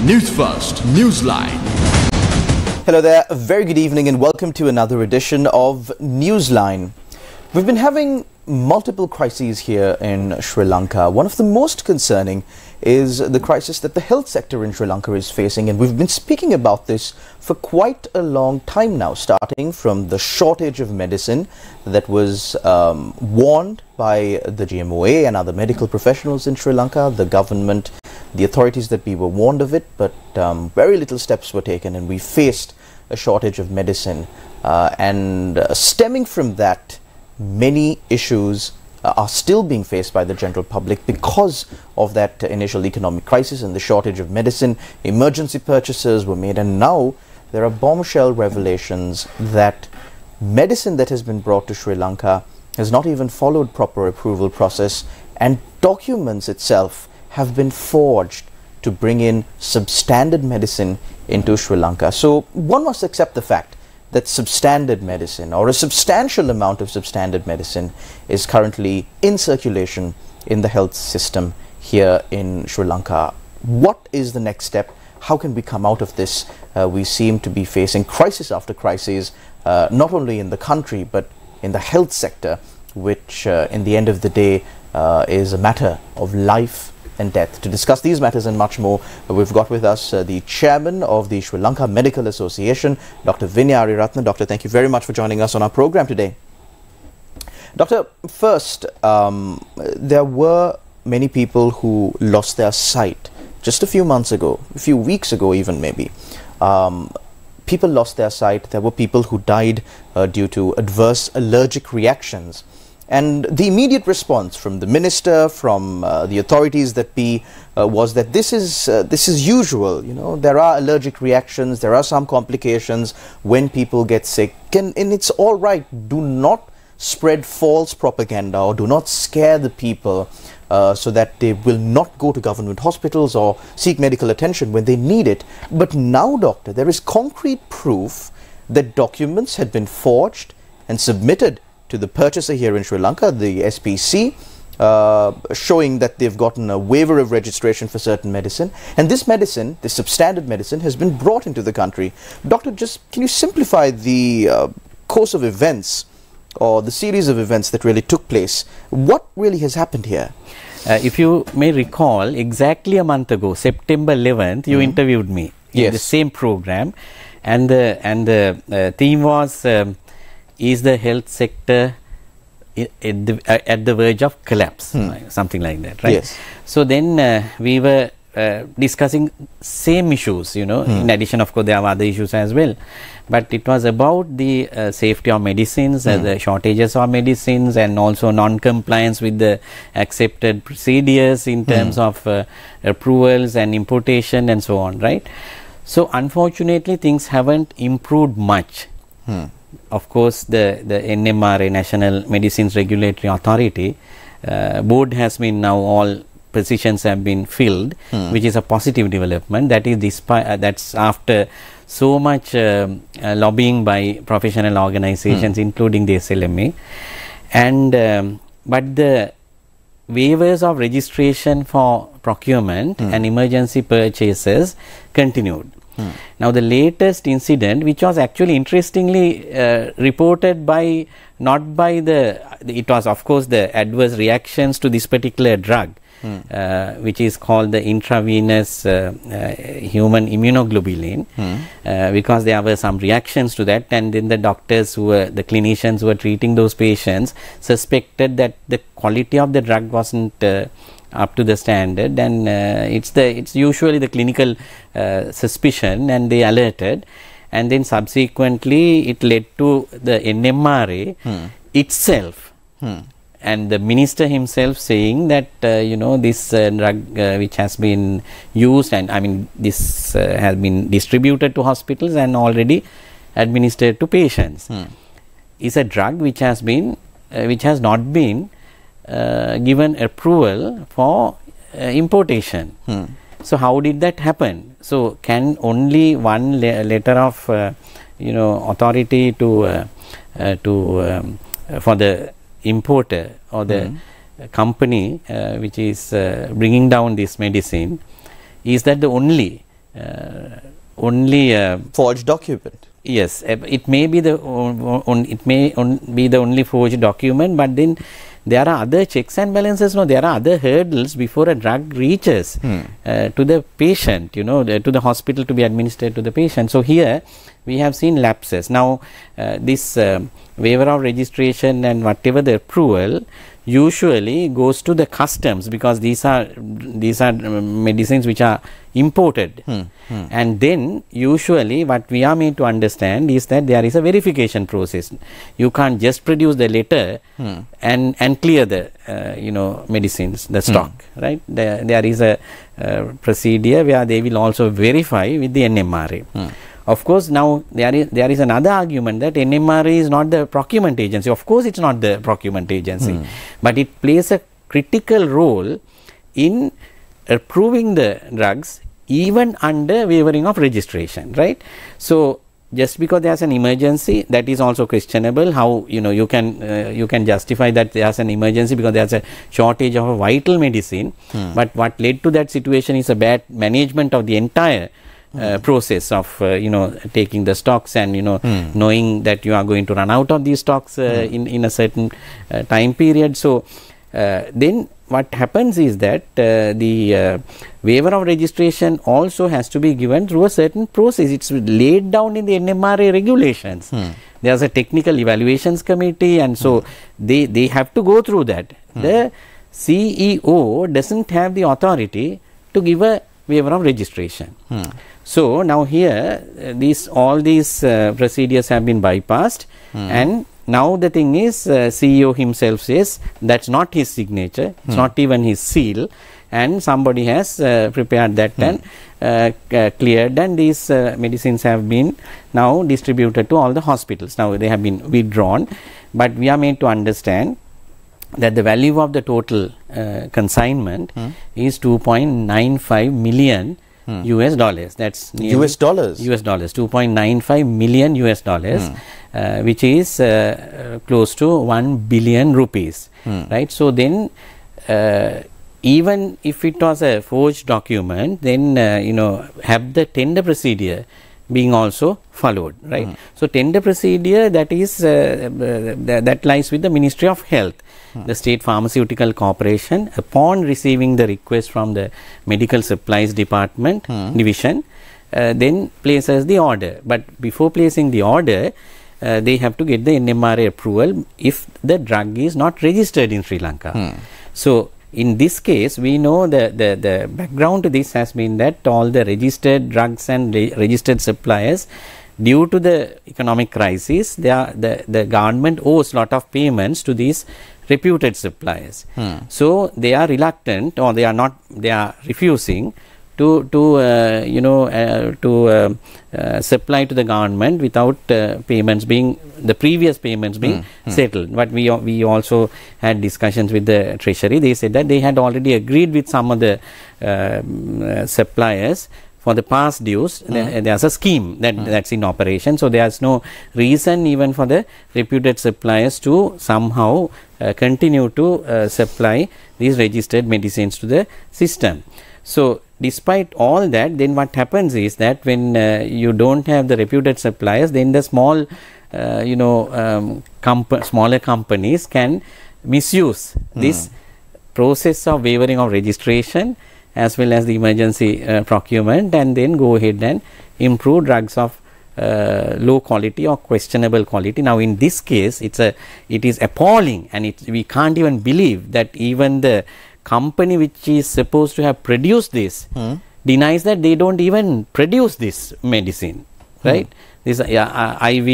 News First, Newsline. Hello there, a very good evening and welcome to another edition of Newsline. We've been having multiple crises here in Sri Lanka. One of the most concerning is the crisis that the health sector in Sri Lanka is facing, and we've been speaking about this for quite a long time now, starting from the shortage of medicine that was warned by the GMOA and other medical professionals in Sri Lanka, the government, the authorities, that we were warned of it, but very little steps were taken and we faced a shortage of medicine. Stemming from that, many issues are still being faced by the general public because of that initial economic crisis and the shortage of medicine. Emergency purchases were made, and now there are bombshell revelations that medicine that has been brought to Sri Lanka has not even followed proper approval process, and documents itself have been forged to bring in substandard medicine into Sri Lanka. So one must accept the fact that substandard medicine, or a substantial amount of substandard medicine, is currently in circulation in the health system here in Sri Lanka. What is the next step? How can we come out of this? We seem to be facing crisis after crisis, not only in the country but in the health sector, which in the end of the day is a matter of life and death. To discuss these matters and much more, we've got with us the chairman of the Sri Lanka Medical Association, Dr. Vinya Ariyaratne. Doctor, thank you very much for joining us on our program today. Doctor, first, there were many people who lost their sight just a few months ago, a few weeks ago even maybe. People lost their sight. There were people who died due to adverse allergic reactions. And the immediate response from the minister, from the authorities that be, was that this is usual. You know, there are allergic reactions, there are some complications when people get sick, and it's all right. Do not spread false propaganda or do not scare the people so that they will not go to government hospitals or seek medical attention when they need it. But now, doctor, there is concrete proof that documents had been forged and submitted to the purchaser here in Sri Lanka, the SPC, showing that they've gotten a waiver of registration for certain medicine, and this medicine, this substandard medicine, has been brought into the country. Doctor, just can you simplify the course of events or the series of events that really took place? What really has happened here? If you may recall, exactly a month ago, September 11th, you interviewed me in the same program, and the theme was is the health sector at the verge of collapse, something like that, right? Yes. So then we were discussing same issues, you know, in addition, of course, there are other issues as well. But it was about the safety of medicines, the shortages of medicines, and also non-compliance with the accepted procedures in terms of approvals and importation and so on, right? So unfortunately, things haven't improved much. Of course, the NMRA, National Medicines Regulatory Authority, board has been now, all positions have been filled, which is a positive development. That is despite that's after so much lobbying by professional organizations, including the SLMA, and but the waivers of registration for procurement and emergency purchases continued. Now the latest incident, which was actually interestingly reported by, not by it was of course the adverse reactions to this particular drug, which is called the intravenous human immunoglobulin, because there were some reactions to that, and then the doctors the clinicians who were treating those patients suspected that the quality of the drug wasn't up to the standard, and it's usually the clinical suspicion, and they alerted, and then subsequently it led to the NMRA itself, and the minister himself saying that you know, this drug which has been used, and I mean this has been distributed to hospitals and already administered to patients, is a drug which has been which has not been given approval for importation. So how did that happen? So can only one letter of you know, authority to for the importer or the company which is bringing down this medicine, is that the only only a forged document. Yes, it may be the be the only forged document, but then there are other checks and balances. No, there are other hurdles before a drug reaches to the patient, to the hospital to be administered to the patient. So here we have seen lapses. Now this waiver of registration and whatever the approval usually goes to the customs, because these are medicines which are imported, and then usually what we are made to understand is that there is a verification process. You can't just produce the letter and clear the medicines, the stock, right? There is a procedure where they will also verify with the NMRA. Of course, now there is another argument that NMRA is not the procurement agency. Of course, it's not the procurement agency, but it plays a critical role in approving the drugs even under waivering of registration, right? So just because there's an emergency, that is also questionable. How you can justify that there's an emergency because there's a shortage of a vital medicine, but what led to that situation is a bad management of the entire process of taking the stocks and knowing that you are going to run out of these stocks in a certain time period. So then what happens is that the waiver of registration also has to be given through a certain process. It's laid down in the NMRA regulations. There's a technical evaluations committee, and so they have to go through that. The CEO doesn't have the authority to give a waiver of registration. So now here all these procedures have been bypassed, and now the thing is, CEO himself says that's not his signature, it's not even his seal, and somebody has prepared that and cleared, and these medicines have been now distributed to all the hospitals. Now they have been withdrawn, but we are made to understand that the value of the total consignment is 2.95 million US dollars. That's US dollars. US dollars, 2.95 million US dollars, which is close to 1 billion rupees, right? So then, even if it was a forged document, then have the tender procedure being also followed, right? So tender procedure, that is that lies with the Ministry of Health. The State Pharmaceutical Corporation, upon receiving the request from the Medical Supplies Department division, then places the order. But before placing the order, they have to get the NMRA approval if the drug is not registered in Sri Lanka. So in this case, we know the background to this has been that all the registered drugs and registered suppliers, due to the economic crisis, the government owes a lot of payments to these reputed suppliers. So they are reluctant, or they are refusing to supply to the government without the previous payments being settled. But we also had discussions with the Treasury. They said that they had already agreed with some of the suppliers for the past dues. There's a scheme that's in operation, so there's no reason even for the reputed suppliers to somehow continue to supply these registered medicines to the system. So despite all that, then what happens is that when you don't have the reputed suppliers, then the small smaller companies can misuse this process of waivering of registration as well as the emergency procurement, and then go ahead and improve drugs of low quality or questionable quality. Now in this case, it is appalling, and we can't even believe that even the company which is supposed to have produced this denies that they don't even produce this medicine, right? This IV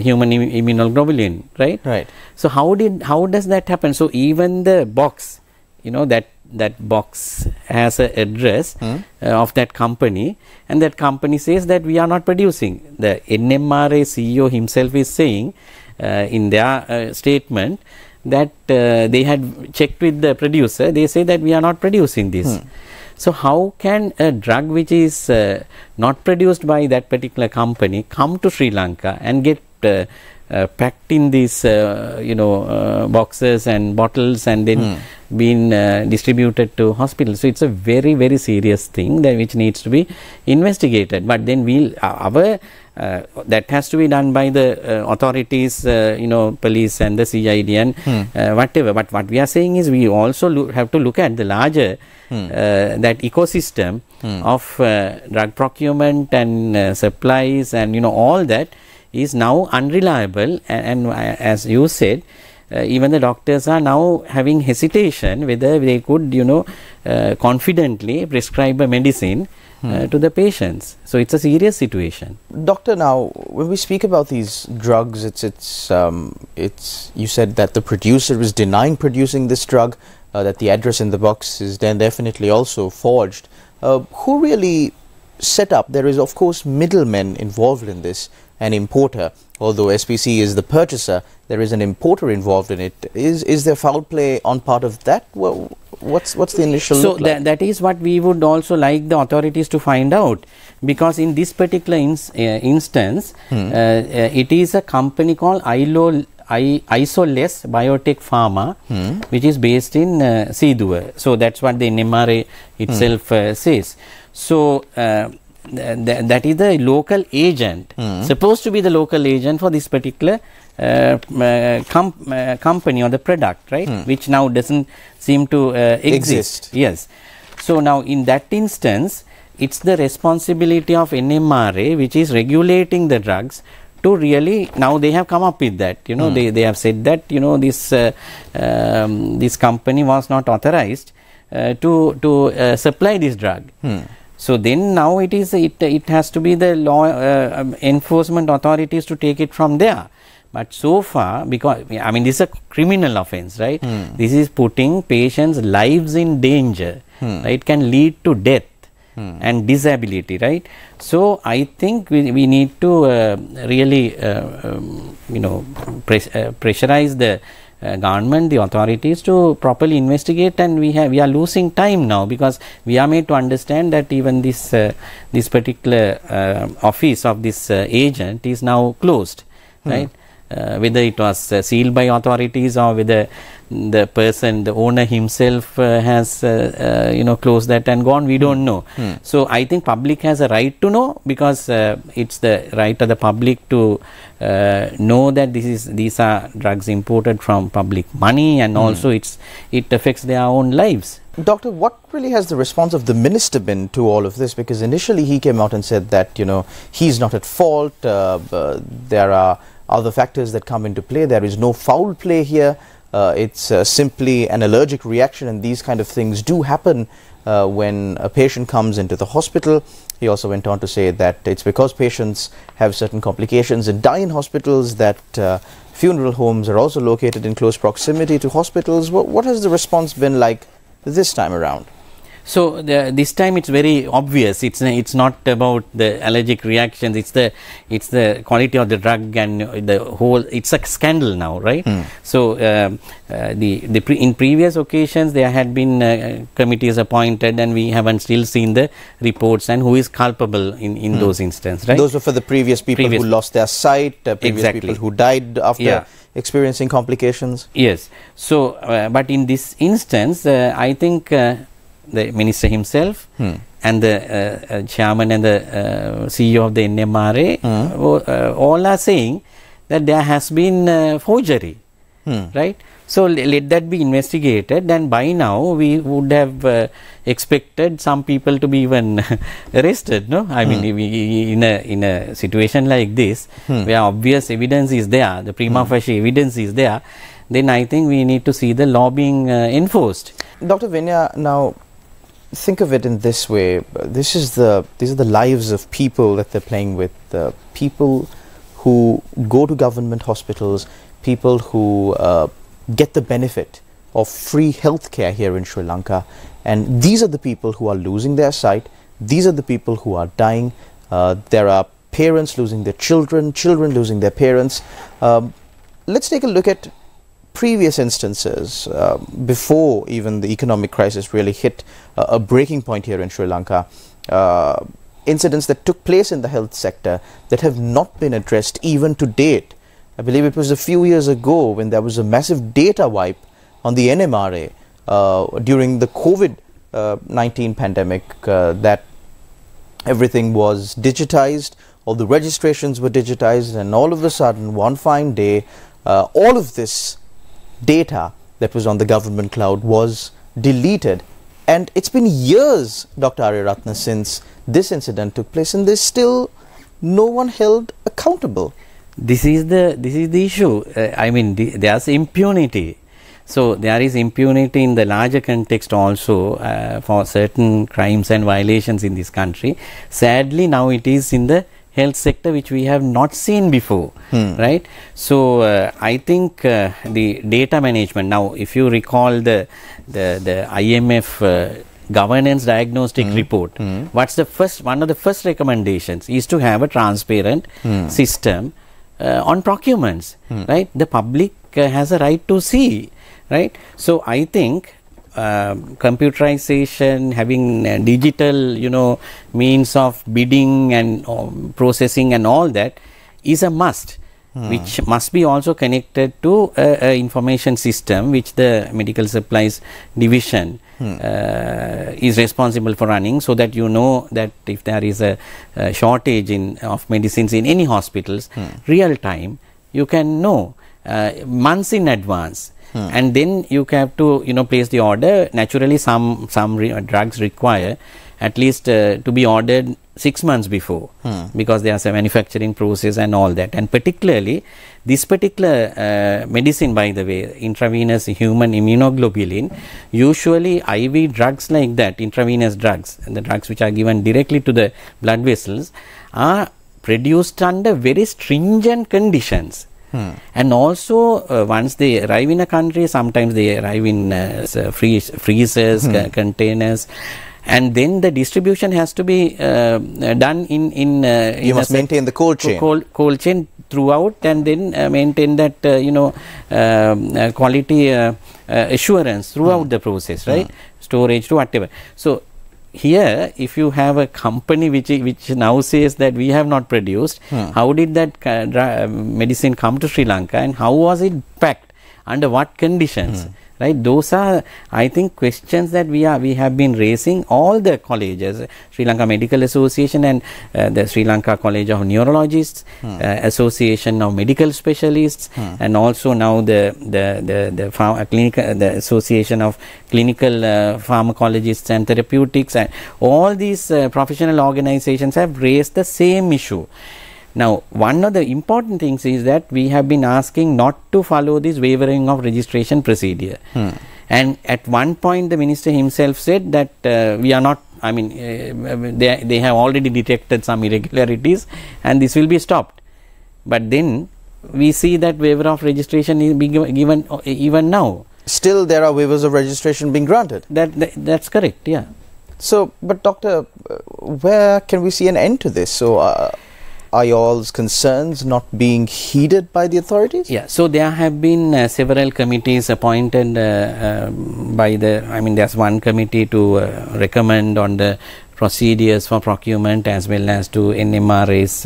human immunoglobulin, right? Right. So how does that happen? So even the box, that box has an address of that company, and that company says that we are not producing. The NMRA CEO himself is saying in their statement that they had checked with the producer. They say that we are not producing this. So how can a drug which is not produced by that particular company come to Sri Lanka and get packed in these boxes and bottles and then been distributed to hospitals. So it's a very, very serious thing that which needs to be investigated. But then that has to be done by the authorities, police and the CID and whatever. But what we are saying is we also have to look at the larger that ecosystem of drug procurement and supplies and all that is now unreliable, and as you said, even the doctors are now having hesitation whether they could confidently prescribe a medicine to the patients. So it's a serious situation. Doctor, now when we speak about these drugs, it's you said that the producer is denying producing this drug, that the address in the box is then definitely also forged. Who really set up? There is of course middlemen involved in this, an importer. Although SPC is the purchaser, there is an importer involved in it. Is there foul play on part of that? Well, what's the initial so look like? That is what we would also like the authorities to find out, because in this particular instance it is a company called Isoless Biotech Pharma, which is based in Siduwa. So that's what the NMRA itself says. So that is the local agent, supposed to be the local agent for this particular company or the product, right? Which now doesn't seem to exist. Yes. So now in that instance, it's the responsibility of NMRA, which is regulating the drugs, to really, now they have come up with that, they have said that this company was not authorized to supply this drug. So then now it has to be the law enforcement authorities to take it from there. But so far, because this is a criminal offense, right? This is putting patients' lives in danger. It can lead to death and disability, right? So I think we need to really pressurize the government, the authorities to properly investigate, and we are losing time now, because we are made to understand that even this particular office of this agent is now closed, right? Whether it was sealed by authorities or whether the owner himself has closed that and gone, we don't know. So I think public has a right to know, because it's the right of the public to know that these are drugs imported from public money, and also it affects their own lives. Doctor, what really has the response of the minister been to all of this? Because initially he came out and said that he's not at fault, there are other factors that come into play, there is no foul play here, it's simply an allergic reaction, and these kind of things do happen when a patient comes into the hospital. He also went on to say that it's because patients have certain complications and die in hospitals that funeral homes are also located in close proximity to hospitals. What has the response been like this time around? So this time it's very obvious. It's not about the allergic reactions. It's the quality of the drug and the whole. It's a scandal now, right? So in previous occasions there had been committees appointed, and we haven't still seen the reports and who is culpable in those instances, right? Those were for the previous people who lost their sight, previous people who died after experiencing complications. Yes. So, but in this instance, I think the minister himself and the chairman and the CEO of the NMRA all are saying that there has been forgery, right? So let that be investigated, and by now we would have expected some people to be even arrested, no? I mean, in a situation like this, where obvious evidence is there, the prima facie evidence is there, then I think we need to see the law being enforced. Dr. Vinya, now think of it in this way. These are the lives of people that they're playing with. People who go to government hospitals, people who get the benefit of free health care here in Sri Lanka, and these are the people who are losing their sight. These are the people who are dying. There are parents losing their children, children losing their parents. Let's take a look at previous instances before even the economic crisis really hit a breaking point here in Sri Lanka. Incidents that took place in the health sector that have not been addressed even to date. I believe it was a few years ago when there was a massive data wipe on the NMRA during the COVID-19 pandemic, that everything was digitized, all the registrations were digitized, and all of a sudden, one fine day, all of this data that was on the government cloud was deleted. And it's been years, Dr. Ariyaratne, since this incident took place, and there's still no one held accountable. This is the issue. I mean, there's impunity. So there is impunity in the larger context also for certain crimes and violations in this country. Sadly, now it is in the health sector, which we have not seen before, right? So I think the data management, now if you recall the IMF governance diagnostic report, what's the one of the first recommendations is to have a transparent system on procurements, right? The public has a right to see, right? So I think computerization, having digital, means of bidding and processing and all that is a must, which must be also connected to a information system which the medical supplies division is responsible for running, so that you know that if there is a shortage of medicines in any hospitals, real time you can know months in advance. And then you have to place the order. Naturally some drugs require at least to be ordered 6 months before, because there's a manufacturing process and all that. And particularly this particular medicine, by the way, intravenous human immunoglobulin, usually IV drugs like that, intravenous drugs, and the drugs which are given directly to the blood vessels, are produced under very stringent conditions. And also once they arrive in a country, sometimes they arrive in freezers, containers, and then the distribution has to be done in you must maintain the cold chain. Cold chain throughout, and then maintain that quality assurance throughout the process, right? Storage to whatever. So here, if you have a company which now says that we have not produced, how did that medicine come to Sri Lanka, and how was it packed, under what conditions? Right, those are, I think, questions that we have been raising. All the colleges, Sri Lanka Medical Association and the Sri Lanka College of Neurologists, Association of Medical Specialists, and also now the Association of Clinical Pharmacologists and Therapeutics, and all these professional organizations have raised the same issue. Now, one of the important things is that we have been asking not to follow this wavering of registration procedure. And at one point the minister himself said that we are not, I mean, they have already detected some irregularities and this will be stopped. But then we see that waiver of registration is being given even now. Still there are waivers of registration being granted. That's correct, yeah. So, but doctor, where can we see an end to this? So, are y'all's concerns not being heeded by the authorities? Yeah, so there have been several committees appointed by there's one committee to recommend on the procedures for procurement as well as to NMRA's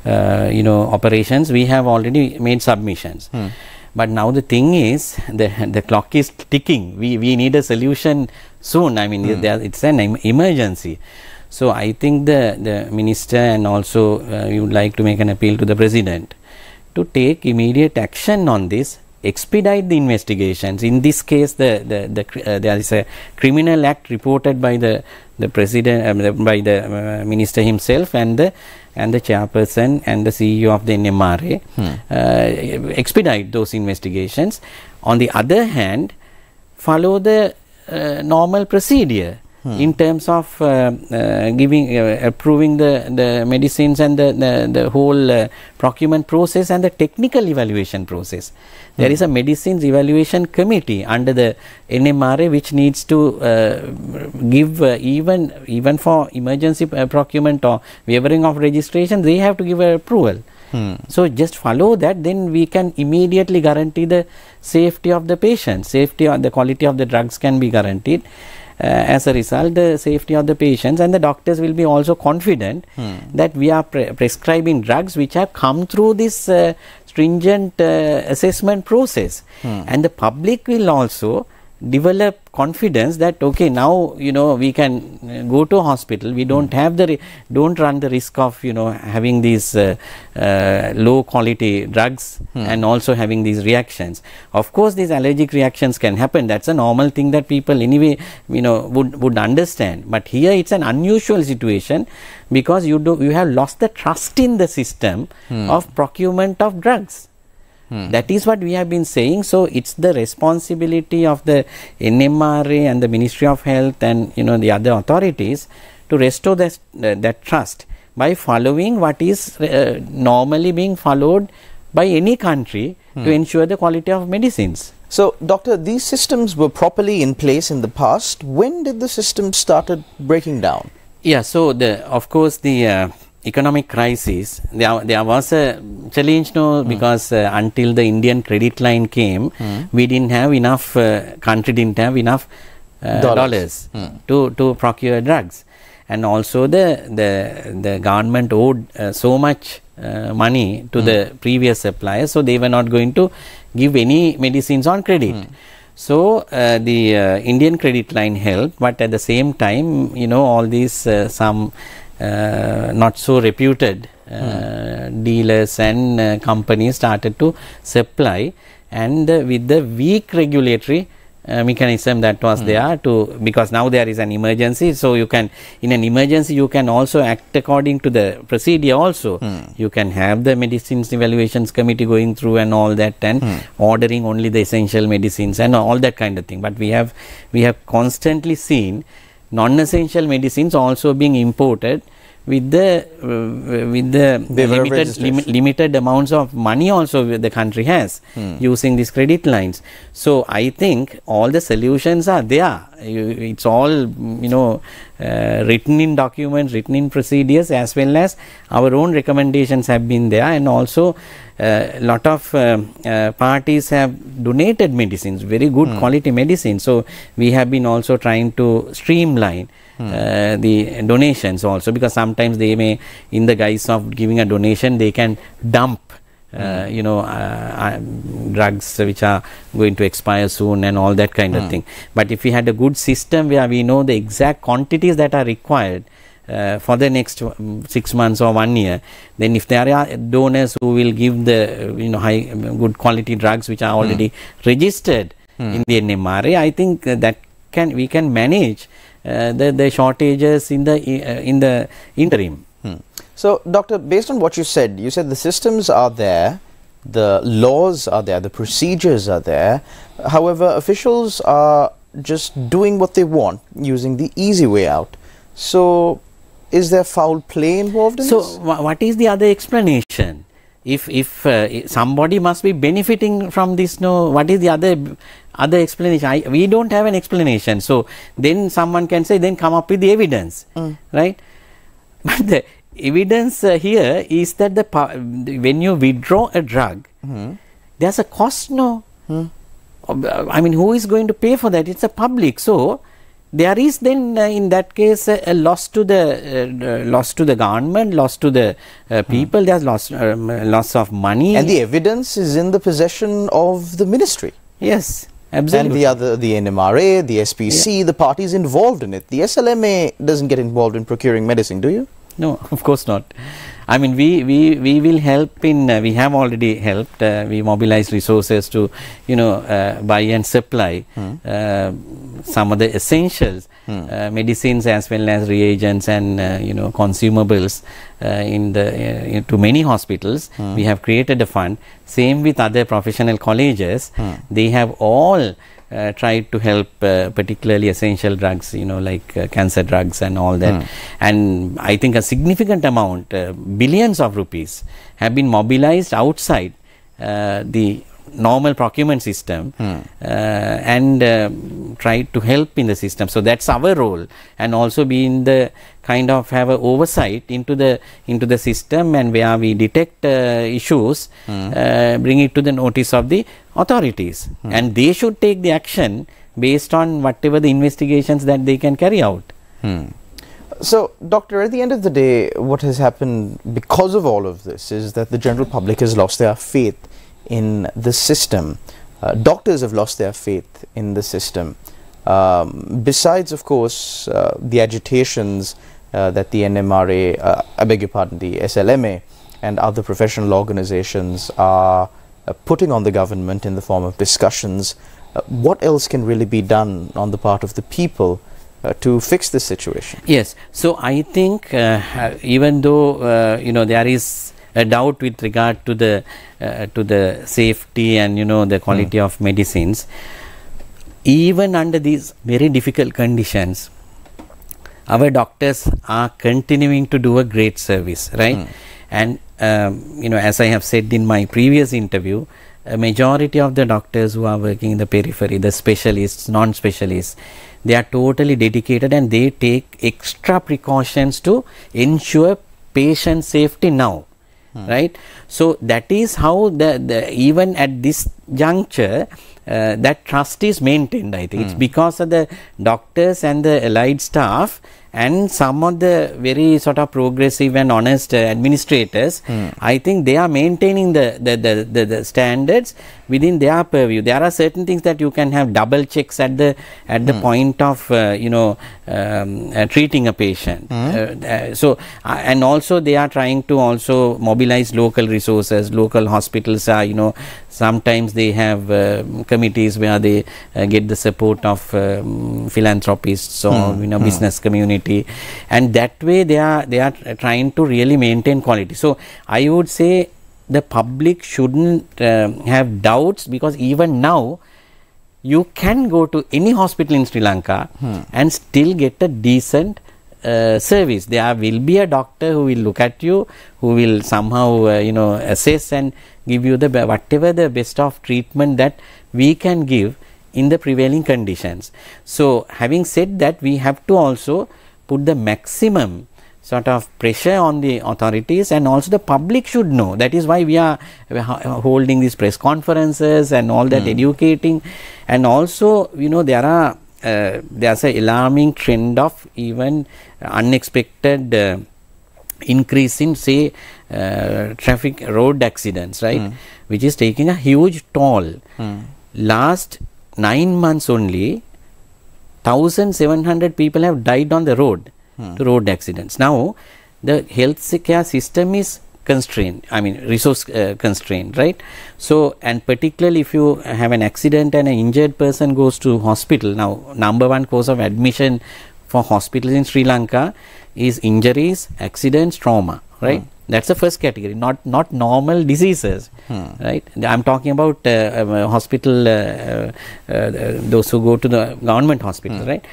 operations. We have already made submissions. But now the thing is, the clock is ticking. We need a solution soon. I mean, it's an emergency. So I think the minister, and also we would like to make an appeal to the president to take immediate action on this, expedite the investigations. In this case, there is a criminal act reported by the president, by the minister himself, and the chairperson and the CEO of the NMRA. Expedite those investigations. On the other hand, follow the normal procedure in terms of approving the medicines and the whole procurement process and the technical evaluation process. There is a medicines evaluation committee under the NMRA which needs to give even for emergency procurement or waivering of registration, they have to give approval. So just follow that, then we can immediately guarantee the safety of the patient, safety or the quality of the drugs can be guaranteed. As a result, the safety of the patients, and the doctors will be also confident that we are prescribing drugs which have come through this stringent assessment process, and the public will also develop confidence that okay, now we can go to hospital, we don't have don't run the risk of having these low quality drugs and also having these reactions. Of course these allergic reactions can happen, that's a normal thing that people anyway would understand, but here it's an unusual situation because you have lost the trust in the system of procurement of drugs. That is what we have been saying. So it's the responsibility of the NMRA and the Ministry of Health and the other authorities to restore that trust by following what is normally being followed by any country to ensure the quality of medicines. So, Doctor, these systems were properly in place in the past. When did the system started breaking down? Yeah, so of course the economic crisis, there was a challenge because until the Indian credit line came, we didn't have enough, country didn't have enough dollars to procure drugs, and also the government owed so much money to the previous suppliers, so they were not going to give any medicines on credit. So the Indian credit line helped, but at the same time all these some not so reputed dealers and companies started to supply, and with the weak regulatory mechanism that was there because now there is an emergency, so you can, in an emergency you can also act according to the procedure also. You can have the medicines evaluations committee going through and all that, and ordering only the essential medicines and all that kind of thing, but we have constantly seen non-essential medicines also being imported with the limited amounts of money also the country has using these credit lines. So I think all the solutions are there. It's all written in documents, written in procedures, as well as our own recommendations have been there, and also a lot of parties have donated medicines, very good quality medicines. So we have been also trying to streamline the donations also, because sometimes they may, in the guise of giving a donation, they can dump drugs which are going to expire soon and all that kind of thing. But if we had a good system where we know the exact quantities that are required for the next 6 months or 1 year, then if there are donors who will give the high good quality drugs which are already registered in the NMRA, I think that we can manage the shortages in the interim. So, Doctor, based on what you said the systems are there, the laws are there, the procedures are there. However, officials are just doing what they want, using the easy way out. So, is there foul play involved in this? So, what is the other explanation? If somebody must be benefiting from this, what is the other explanation? We don't have an explanation. So then someone can say, then come up with the evidence, right? But the evidence here is that when you withdraw a drug, there's a cost, I mean, who is going to pay for that? It's the public. So there is then in that case a loss to the government, loss to the people. There's loss of money, and the evidence is in the possession of the ministry. Yes, absolutely. And the NMRA, the SPC, the parties involved in it. The SLMA doesn't get involved in procuring medicine, do you? No, of course not. I mean, we will help in, we have already helped, we mobilize resources to, buy and supply some of the essentials, medicines as well as reagents and, consumables to many hospitals. We have created a fund. Same with other professional colleges. They have all tried to help particularly essential drugs, like cancer drugs and all that. And I think a significant amount, billions of rupees have been mobilized outside the normal procurement system and tried to help in the system. So that's our role, and also be in the kind of have a oversight into the system, and where we detect issues, bring it to the notice of the authorities, and they should take the action based on whatever the investigations that they can carry out. So, doctor, at the end of the day, what has happened because of all of this is that the general public has lost their faith in the system. Doctors have lost their faith in the system. Besides, of course, the agitations that the NMRA, I beg your pardon, the SLMA and other professional organizations are putting on the government in the form of discussions, what else can really be done on the part of the people to fix this situation? Yes, so I think even though there is a doubt with regard to the safety and the quality of medicines, even under these very difficult conditions, our doctors are continuing to do a great service, right? And as I have said in my previous interview, a majority of the doctors who are working in the periphery, the specialists, non-specialists, they are totally dedicated and they take extra precautions to ensure patient safety now, right? So that is how even at this juncture that trust is maintained. I think it's because of the doctors and the allied staff and some of the very sort of progressive and honest administrators. I think they are maintaining the standards within their purview. There are certain things that you can have double checks at the point of treating a patient. And also they are trying to also mobilize local resources. Local hospitals are sometimes they have committees where they get the support of philanthropists or business community, and that way they are trying to really maintain quality. So I would say the public shouldn't have doubts, because even now you can go to any hospital in Sri Lanka and still get a decent service. There will be a doctor who will look at you, who will somehow assess and give you the whatever the best of treatment that we can give in the prevailing conditions. So having said that, we have to also put the maximum sort of pressure on the authorities, and also the public should know. That is why we are holding these press conferences and all that, educating. And also there's an alarming trend of even unexpected increase in, say, traffic road accidents, right, which is taking a huge toll. Last 9 months only 1,700 people have died on the road to road accidents. Now the health care system is constrained, resource constrained, right? So, and particularly if you have an accident and an injured person goes to hospital, now number one cause of admission for hospitals in Sri Lanka is injuries, accidents, trauma, right? That's the first category, not normal diseases, right? I'm talking about hospital, those who go to the government hospital, right?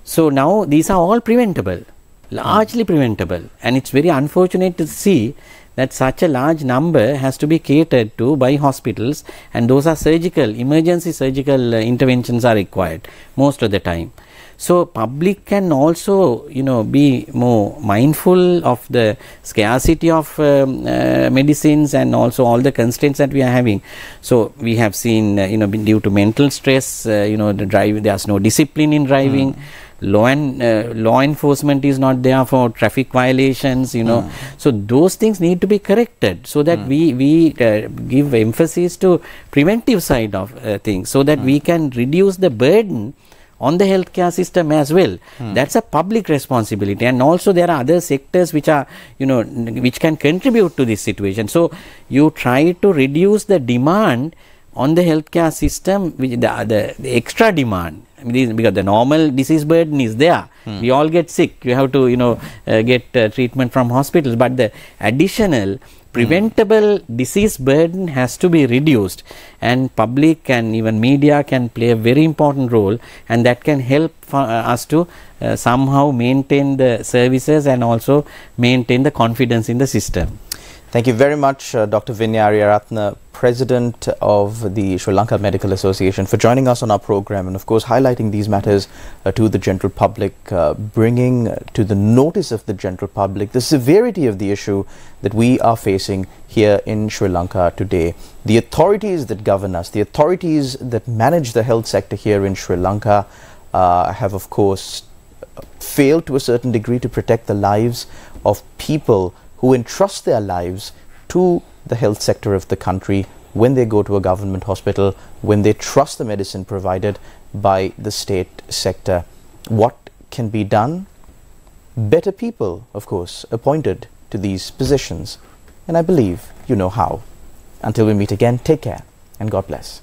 So now these are all preventable, largely preventable, and it's very unfortunate to see that such a large number has to be catered to by hospitals, and those are emergency surgical interventions are required most of the time. So public can also be more mindful of the scarcity of medicines and also all the constraints that we are having. So we have seen due to mental stress, the drive, there's no discipline in driving. Law enforcement is not there for traffic violations, so those things need to be corrected, so that we give emphasis to preventive side of things, so that we can reduce the burden on the healthcare system as well. That's a public responsibility, and also there are other sectors which are which can contribute to this situation. So you try to reduce the demand on the healthcare system, which the extra demand, because the normal disease burden is there. We all get sick. You have to get treatment from hospitals, but the additional preventable disease burden has to be reduced, and public and even media can play a very important role, and that can help us to somehow maintain the services and also maintain the confidence in the system. Thank you very much, Dr. Vinya Ariyaratne, President of the Sri Lanka Medical Association, for joining us on our program and of course highlighting these matters to the general public, bringing to the notice of the general public the severity of the issue that we are facing here in Sri Lanka today. The authorities that govern us, the authorities that manage the health sector here in Sri Lanka have of course fail to a certain degree to protect the lives of people who entrust their lives to the health sector of the country when they go to a government hospital, when they trust the medicine provided by the state sector. What can be done? Better people, of course, appointed to these positions. And I believe you know how. Until we meet again, take care and God bless.